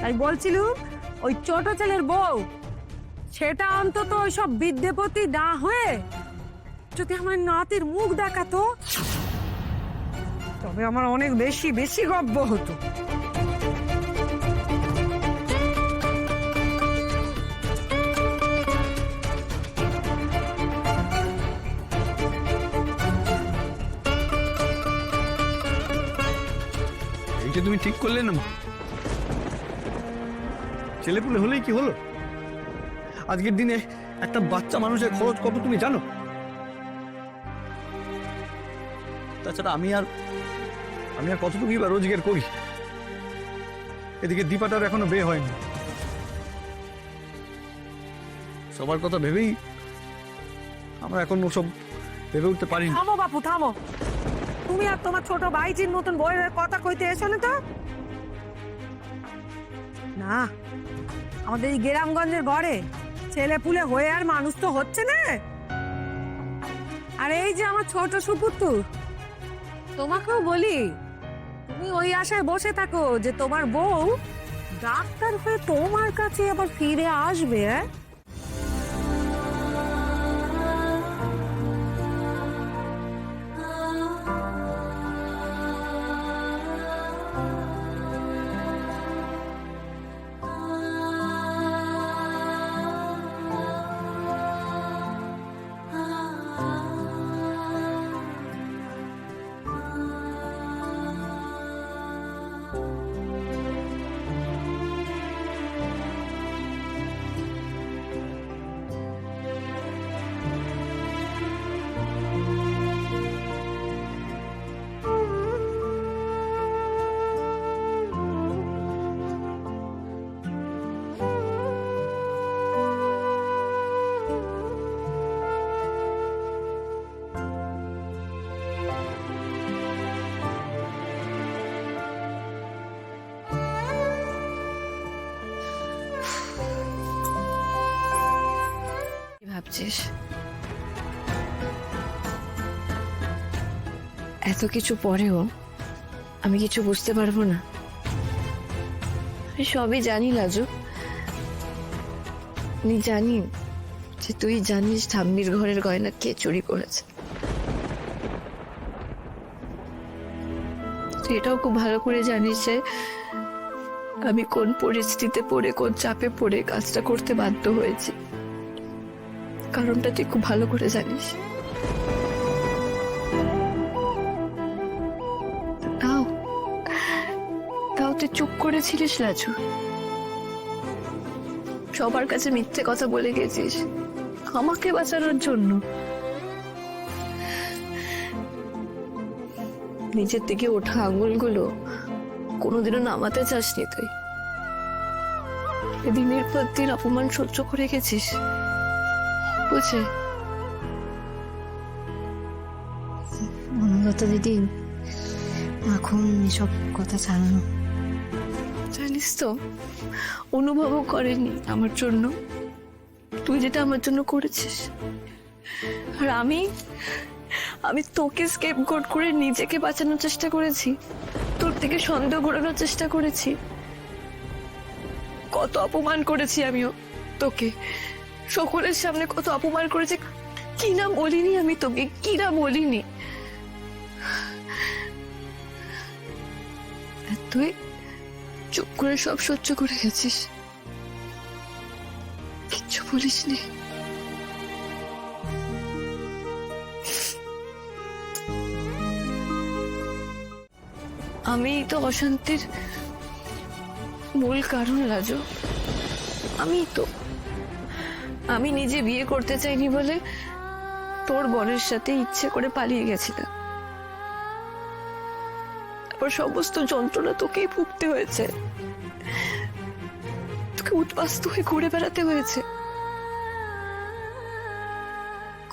তাই বলছিলুম ওই ছোট ছেলের বউ সেটা অন্তত ওইসব বিদ্যাপতি না হয়ে যদি আমার নাতির মুখ দেখাতো তবে আমার অনেক বেশি বেশি গব্য হতো। এইটা তুমি ঠিক করলে না মা? ছেলেপুলে হলেই কি হলো? আজকের দিনে একটা বাচ্চা মানুষের খরচ কত তুমি জানো? তাছাড়া আমি আর কতটুকুই বা রোজগার করি? এদিকে দীপাটার এখনো বিয়ে হয়নি। সবার কথা ভেবেই আমরা এখন ওসব ভেবে উঠতে পারি না। থামো বাপু থামো, তুমি আর তোমার ছোট ভাইজির মতন বইয়ের কথা কইতে এসো না তো। না, আমাদের এই গ্রামগঞ্জের ঘরে ছেলে পুলে হয়ে আর মানুষ তো হচ্ছে না। আর এই যে আমার ছোট সুপুত্তু, তোমাকেও বলি তুমি ওই আশায় বসে থাকো যে তোমার বউ ডাক্তার হয়ে তোমার কাছে আবার ফিরে আসবে। ভাবছিস এত কিছু পরেও আমি কিছু বুঝতে পারবো না? আমি সবই জানি লাজু, আমি জানি যে তুই জানিস ঠাম্মির ঘরের গয়না কে চুরি করেছে। তুই এটাও খুব ভালো করে জানিস যে আমি কোন পরিস্থিতিতে পড়ে কোন চাপে পড়ে কাজটা করতে বাধ্য হয়েছি। কারণটা তুই খুব ভালো করে জানিস। তাও তুই চুপ করেছিলিস লাজু, সবার কাছে মিথ্যে কথা বলে গেছিস আমাকে বাঁচানোর জন্য। নিজের থেকে ওঠা আঙুলগুলো কোনোদিনও নামাতে চাসনি তুই। দিনের পর দিন অপমান সহ্য করে গেছিস বুঝে। অনুগত দিদি, এখন এসব কথা ছাড়ানো। জানিস তো অনুভবও করেনি আমার জন্য তুই যেটা আমার জন্য করেছিস। আর আমি তোকে স্কেপগোট করে নিজেকে বাঁচানোর চেষ্টা করেছি, তোর থেকে সন্দেহ ঘোরানোর চেষ্টা করেছি। কত অপমান করেছি আমিও তোকে, সকলের সামনে কত অপমান করেছে। কি না বলিনি আমি তোকে, কি না বলিনি। তুই চুপ করে সব সহ্য করে গেছিস, কিচ্ছু বলিসনি। আমি তো অশান্তির মূল কারণ লাজু। আমি নিজে বিয়ে করতে চাইনি বলে তোর বোনের সাথে ইচ্ছে করে পালিয়ে গেছিলাম। তারপর সমস্ত যন্ত্রণা তোকেই ভুগতে হয়েছে, তোকে উদ্বাস্ত হয়ে ঘুরে বেড়াতে হয়েছে,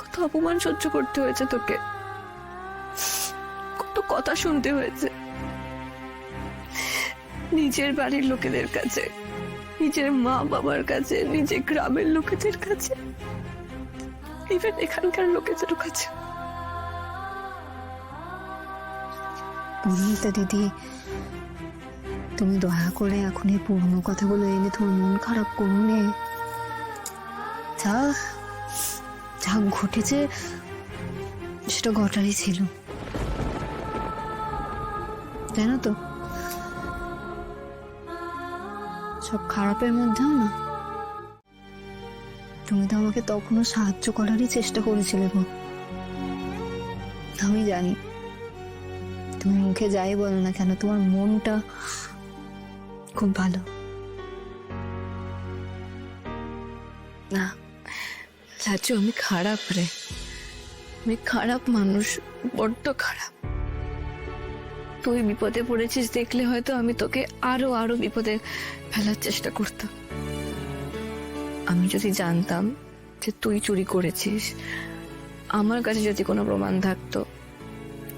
কত অপমান সহ্য করতে হয়েছে তোকে, কত কথা শুনতে হয়েছে নিজের বাড়ির লোকেদের কাছে, নিজের মা বাবার কাছে, নিজের গ্রামের লোকেদের কাছে, ইভেন এখানকার লোকেদের কাছে। পরিণীতা দিদি, তুমি দয়া করে এখন এই পুরনো কথাগুলো এনে তোর মন খারাপ করো নে। যা যা ঘটেছে সেটা ঘটারই ছিল, জানো তো। সব খারাপের মধ্যেও না তুমি তো আমাকে তখনও সাহায্য করারই চেষ্টা করেছিলে গো। আমি জানি তুমি মুখে যাই বলো না কেন তোমার মনটা খুব ভালো। না লাজু, আমি খারাপ রে, আমি খারাপ মানুষ, বড্ড খারাপ। তুই বিপদে পড়েছিস দেখলে হয়তো আমি তোকে আরো আরো বিপদে ফেলার চেষ্টা করতাম। আমি যদি জানতাম যে তুই চুরি করেছিস, আমার কাছে যদি কোনো প্রমাণ থাকতো,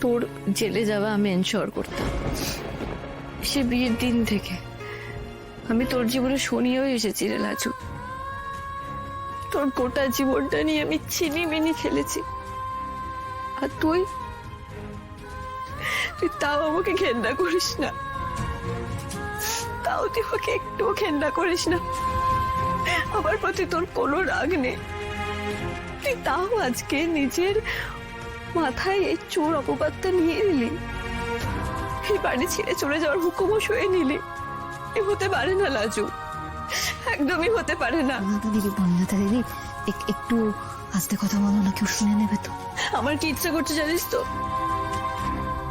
তোর জেলে যাওয়া আমি এনশিওর করতাম। সে বিয়ের দিন থেকে আমি তোর জীবনে শুনিয়েও এসেছি রে লাজু। তোর গোটা জীবনটা নিয়ে আমি ছিনিমিনি খেলেছি, আর তুই তাও আমাকে ঘেন্না করিস না, তাও তুই আমাকে একটুও ঘেন্না করিস না। আমার প্রতি তোর কোনো রাগ নেই। তুই তাও আজকে নিজের মাথায় এই চোর অপবাদটা নিয়ে নিলি, এই বাড়ি ছেড়ে চলে যাওয়ার হুকুমও শুয়ে নিলি। এ হতে পারে না লাজু, একদমই হতে পারে না। বন্যাতা দিদি একটু আস্তে কথা বলো না, কেউ শুনে নেবে তো। আমার কি ইচ্ছা করছে জানিস তো,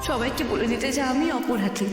সবাইকে বলে দিতে যে আমি অপরাধী,